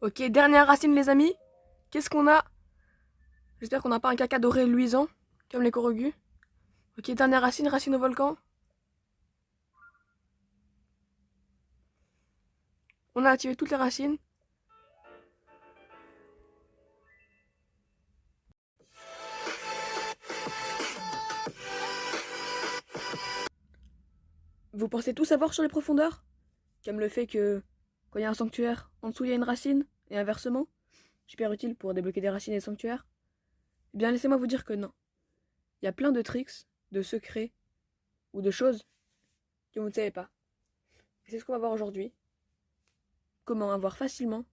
Ok, dernière racine les amis. Qu'est-ce qu'on a? J'espère qu'on n'a pas un caca doré luisant, comme les Korogus. Ok, dernière racine, racine au volcan. On a activé toutes les racines. Vous pensez tout savoir sur les profondeurs? Comme le fait que quand il y a un sanctuaire, en dessous il y a une racine, et inversement. Super utile pour débloquer des racines et des sanctuaires. Eh bien laissez-moi vous dire que non. Il y a plein de tricks, de secrets, ou de choses que vous ne savez pas. Et c'est ce qu'on va voir aujourd'hui. Comment avoir facilement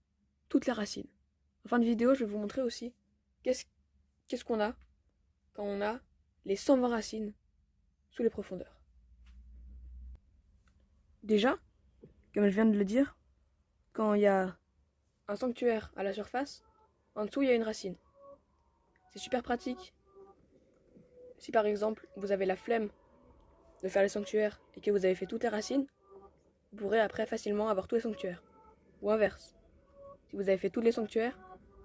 toutes les racines. En fin de vidéo, je vais vous montrer aussi qu'est-ce qu'on a quand on a les 120 racines sous les profondeurs. Déjà, comme je viens de le dire, quand il y a un sanctuaire à la surface, en dessous il y a une racine. C'est super pratique. Si par exemple vous avez la flemme de faire les sanctuaires et que vous avez fait toutes les racines, vous pourrez après facilement avoir tous les sanctuaires. Ou inverse. Si vous avez fait tous les sanctuaires,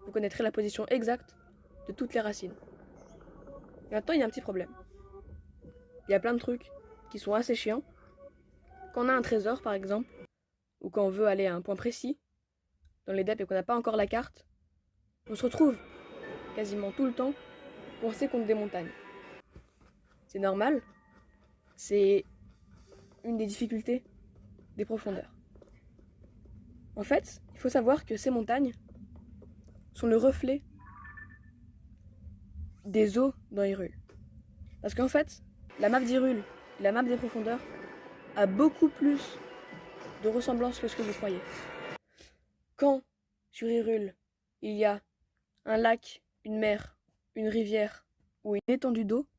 vous connaîtrez la position exacte de toutes les racines. Et maintenant il y a un petit problème. Il y a plein de trucs qui sont assez chiants. Quand on a un trésor par exemple, ou quand on veut aller à un point précis dans les depths et qu'on n'a pas encore la carte, on se retrouve quasiment tout le temps coincé contre des montagnes. C'est normal, c'est une des difficultés des profondeurs. En fait, il faut savoir que ces montagnes sont le reflet des eaux dans Hyrule. Parce qu'en fait, la map d'Hyrule et la map des profondeurs a beaucoup plus de ressemblances que ce que vous croyez. Quand, sur Hyrule, il y a un lac, une mer, une rivière ou une étendue d'eau,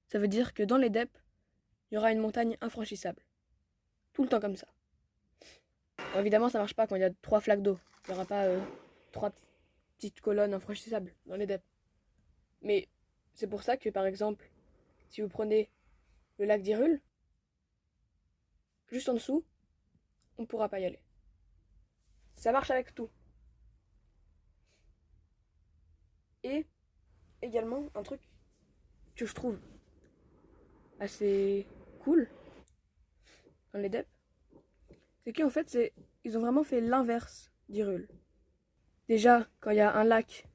ça veut dire que dans les depths, il y aura une montagne infranchissable. Tout le temps comme ça. Bon, évidemment, ça marche pas quand il y a 3 flaques d'eau. Il n'y aura pas 3 petites colonnes infranchissables dans les depths. Mais c'est pour ça que, par exemple, si vous prenez le lac d'Hyrule, juste en dessous, on ne pourra pas y aller. Ça marche avec tout. Et également, un truc que je trouve assez cool dans les depths, c'est qu'en fait, ils ont vraiment fait l'inverse d'Hyrule. Déjà, quand il y a un lac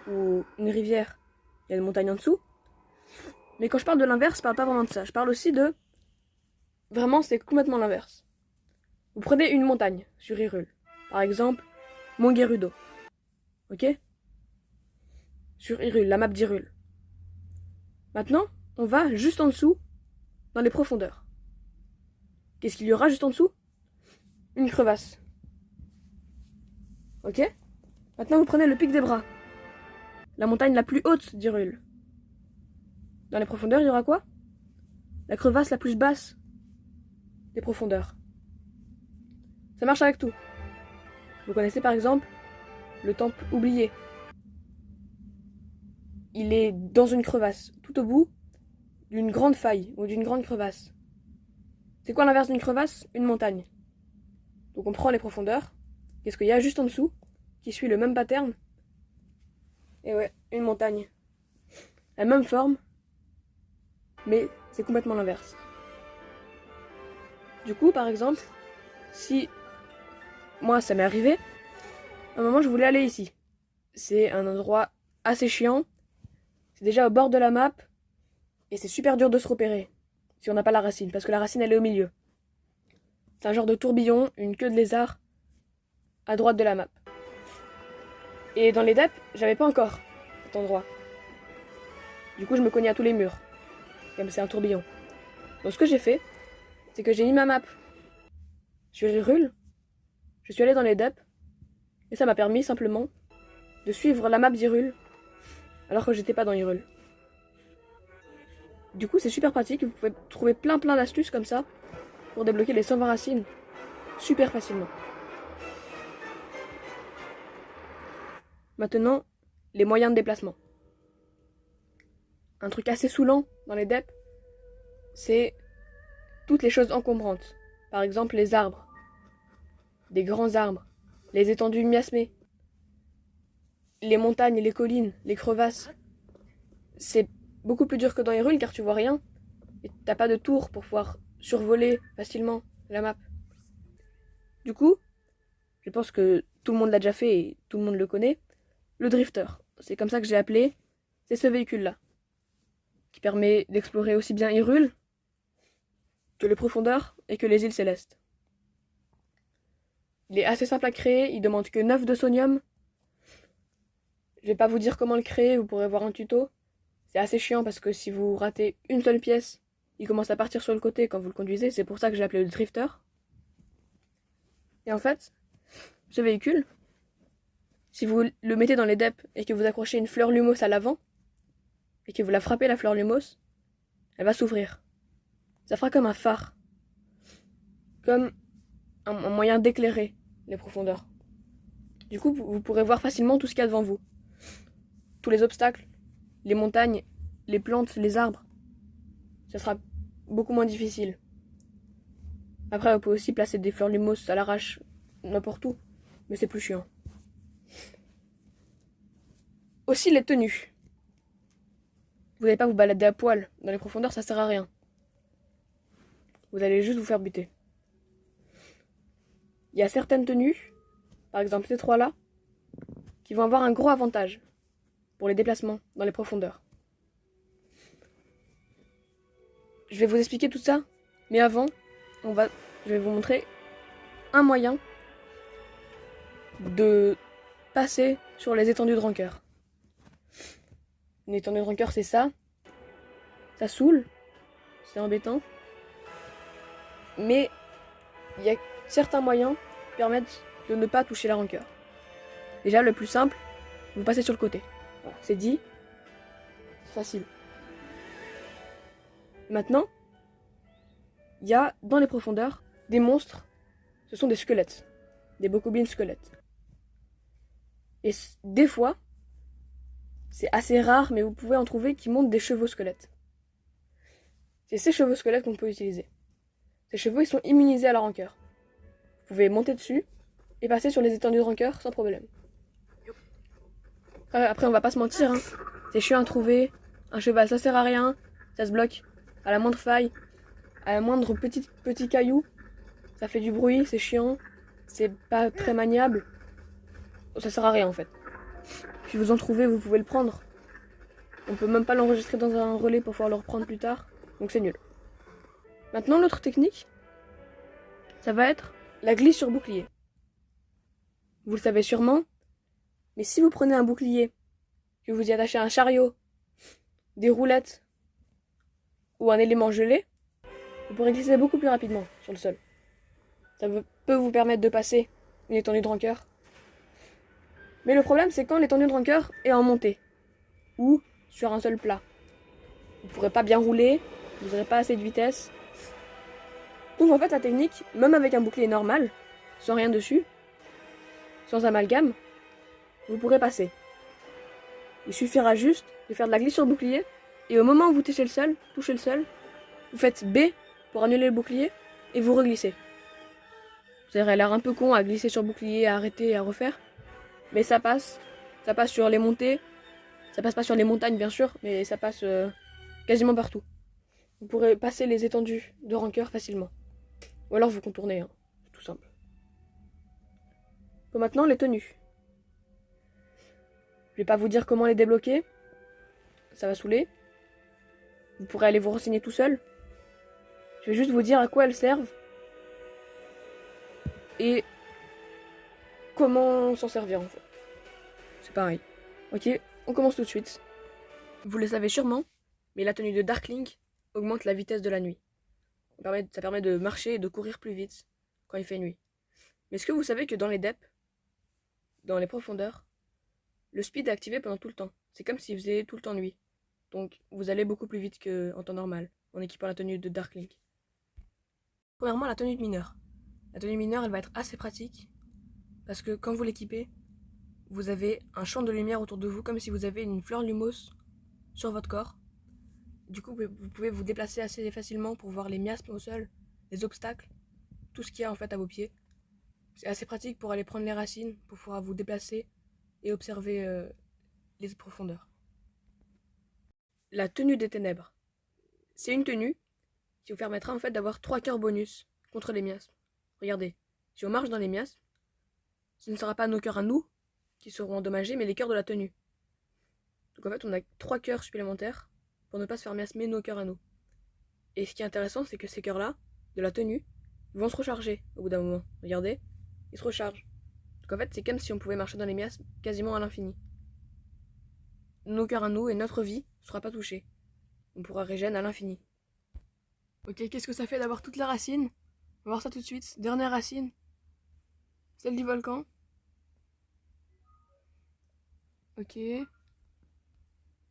ou une rivière, il y a une montagne en dessous. Mais quand je parle de l'inverse, je parle pas vraiment de ça. Je parle aussi de... Vraiment, c'est complètement l'inverse. Vous prenez une montagne sur Hyrule. Par exemple, Mont Gerudo. Ok? Sur Hyrule, la map d'Hyrule. Maintenant, on va juste en dessous, dans les profondeurs. Qu'est-ce qu'il y aura juste en dessous? Une crevasse. Ok? Maintenant, vous prenez le pic des bras. La montagne la plus haute d'Hyrule. Dans les profondeurs, il y aura quoi? La crevasse la plus basse des profondeurs. Ça marche avec tout. Vous connaissez par exemple le temple oublié. Il est dans une crevasse, tout au bout d'une grande faille ou d'une grande crevasse. C'est quoi l'inverse d'une crevasse? Une montagne. Donc on prend les profondeurs. Qu'est-ce qu'il y a juste en dessous qui suit le même pattern? Et ouais, une montagne. La même forme, mais c'est complètement l'inverse. Du coup, par exemple, si moi ça m'est arrivé, à un moment je voulais aller ici. C'est un endroit assez chiant. C'est déjà au bord de la map. Et c'est super dur de se repérer si on n'a pas la racine, parce que la racine elle est au milieu. C'est un genre de tourbillon, une queue de lézard à droite de la map. Et dans les depths, j'avais pas encore cet endroit. Du coup, je me cognais à tous les murs, comme c'est un tourbillon. Donc ce que j'ai fait, c'est que j'ai mis ma map sur Hyrule, je suis allé dans les depths, et ça m'a permis simplement de suivre la map d'Hyrule, alors que j'étais pas dans Hyrule. Du coup, c'est super pratique, vous pouvez trouver plein d'astuces comme ça, pour débloquer les 120 racines, super facilement. Maintenant, les moyens de déplacement. Un truc assez saoulant dans les depths, c'est toutes les choses encombrantes. Par exemple, les arbres. Des grands arbres les étendues miasmées, les montagnes, les collines, les crevasses. C'est beaucoup plus dur que dans Hyrule car tu vois rien et t'as pas de tour pour pouvoir survoler facilement la map. Du coup, je pense que tout le monde l'a déjà fait et tout le monde le connaît. Le drifter, c'est comme ça que j'ai appelé, c'est ce véhicule-là, qui permet d'explorer aussi bien Hyrule que les profondeurs et que les îles célestes. Il est assez simple à créer, il demande que 9 de sonium. Je vais pas vous dire comment le créer, vous pourrez voir un tuto. C'est assez chiant parce que si vous ratez une seule pièce, il commence à partir sur le côté quand vous le conduisez, c'est pour ça que j'ai appelé le drifter. Et en fait, ce véhicule, si vous le mettez dans les depths et que vous accrochez une fleur lumos à l'avant, et que vous la frappez la fleur lumos, elle va s'ouvrir. Ça fera comme un phare. Comme un moyen d'éclairer les profondeurs. Du coup, vous pourrez voir facilement tout ce qu'il y a devant vous. Tous les obstacles, les montagnes, les plantes, les arbres. Ça sera beaucoup moins difficile. Après, on peut aussi placer des fleurs lumos à l'arrache n'importe où, mais c'est plus chiant. Aussi les tenues. Vous n'allez pas vous balader à poil dans les profondeurs, ça sert à rien. Vous allez juste vous faire buter. Il y a certaines tenues, par exemple ces trois-là, qui vont avoir un gros avantage pour les déplacements dans les profondeurs. Je vais vous expliquer tout ça, mais avant, je vais vous montrer un moyen de passer sur les étendues de rancœur. Une étendue de rancœur, c'est ça. Ça saoule, c'est embêtant. Mais il y a certains moyens qui permettent de ne pas toucher la rancœur. Déjà, le plus simple, vous passez sur le côté. Voilà, c'est dit, c'est facile. Maintenant, il y a dans les profondeurs des monstres. Ce sont des squelettes, des bokoblins squelettes. Et des fois, c'est assez rare, mais vous pouvez en trouver qui montent des chevaux squelettes. C'est ces chevaux squelettes qu'on peut utiliser. Ces chevaux, ils sont immunisés à la rancœur. Vous pouvez monter dessus et passer sur les étendues de rancœur sans problème. Après, on va pas se mentir, hein. C'est chiant à trouver. Un cheval, ça sert à rien. Ça se bloque à la moindre faille, à la moindre petit caillou. Ça fait du bruit, c'est chiant. C'est pas très maniable. Ça sert à rien en fait. Si vous en trouvez, vous pouvez le prendre. On peut même pas l'enregistrer dans un relais pour pouvoir le reprendre plus tard. Donc c'est nul. Maintenant, l'autre technique, ça va être la glisse sur bouclier. Vous le savez sûrement, mais si vous prenez un bouclier, que vous y attachez un chariot, des roulettes ou un élément gelé, vous pourrez glisser beaucoup plus rapidement sur le sol. Ça peut vous permettre de passer une étendue de rancœur. Mais le problème, c'est quand l'étendue de rancœur est en montée ou sur un seul plat. Vous ne pourrez pas bien rouler, vous n'aurez pas assez de vitesse. Donc en fait, la technique, même avec un bouclier normal, sans rien dessus, sans amalgame, vous pourrez passer. Il suffira juste de faire de la glisse sur le bouclier, et au moment où vous touchez le sol, vous faites B pour annuler le bouclier, et vous reglissez. Vous aurez l'air un peu con à glisser sur le bouclier, à arrêter et à refaire, mais ça passe. Ça passe sur les montées, ça passe pas sur les montagnes bien sûr, mais ça passe quasiment partout. Vous pourrez passer les étendues de rancœur facilement. Ou alors vous contournez, hein. C'est tout simple. Bon, maintenant les tenues. Je vais pas vous dire comment les débloquer, ça va saouler. Vous pourrez aller vous renseigner tout seul. Je vais juste vous dire à quoi elles servent et comment s'en servir en fait. C'est pareil. Ok, on commence tout de suite. Vous le savez sûrement, mais la tenue de Darkling augmente la vitesse de la nuit. Ça permet de marcher et de courir plus vite quand il fait nuit. Mais est-ce que vous savez que dans les depths, dans les profondeurs, le speed est activé pendant tout le temps. C'est comme s'il faisait tout le temps nuit. Donc vous allez beaucoup plus vite qu'en temps normal, en équipant la tenue de Darkling. Premièrement, la tenue de mineur. La tenue mineur, elle va être assez pratique, parce que quand vous l'équipez, vous avez un champ de lumière autour de vous, comme si vous avez une fleur lumos sur votre corps. Du coup, vous pouvez vous déplacer assez facilement pour voir les miasmes au sol, les obstacles, tout ce qu'il y a en fait à vos pieds. C'est assez pratique pour aller prendre les racines, pour pouvoir vous déplacer et observer les profondeurs. La tenue des ténèbres. C'est une tenue qui vous permettra en fait d'avoir 3 cœurs bonus contre les miasmes. Regardez, si on marche dans les miasmes, ce ne sera pas nos cœurs à nous qui seront endommagés, mais les cœurs de la tenue. Donc en fait, on a 3 cœurs supplémentaires pour ne pas se faire miasmer nos cœurs à nous. Et ce qui est intéressant, c'est que ces cœurs-là, de la tenue, vont se recharger au bout d'un moment. Regardez, ils se rechargent. Donc en fait, c'est comme si on pouvait marcher dans les miasmes quasiment à l'infini. Nos cœurs à nous et notre vie ne sera pas touchée. On pourra régénérer à l'infini. Ok, qu'est-ce que ça fait d'avoir toute la racine? On va voir ça tout de suite. Dernière racine. Celle du volcan. Ok.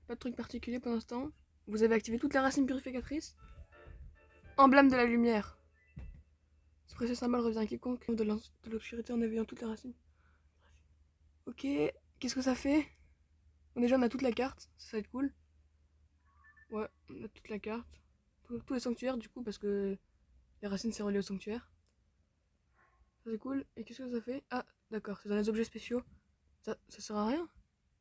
Pas de truc particulier pour l'instant. Vous avez activé toute la racine purificatrice. Emblème de la lumière. Ce précieux symbole revient à quiconque de l'obscurité en éveillant toute la racine. Ok, qu'est-ce que ça fait? Bon, déjà on a toute la carte, ça va être cool. Ouais, on a toute la carte. Tous les sanctuaires du coup parce que les racines c'est relié au sanctuaire. Ça c'est cool. Et qu'est-ce que ça fait? Ah, d'accord, c'est dans les objets spéciaux. Ça sert à rien?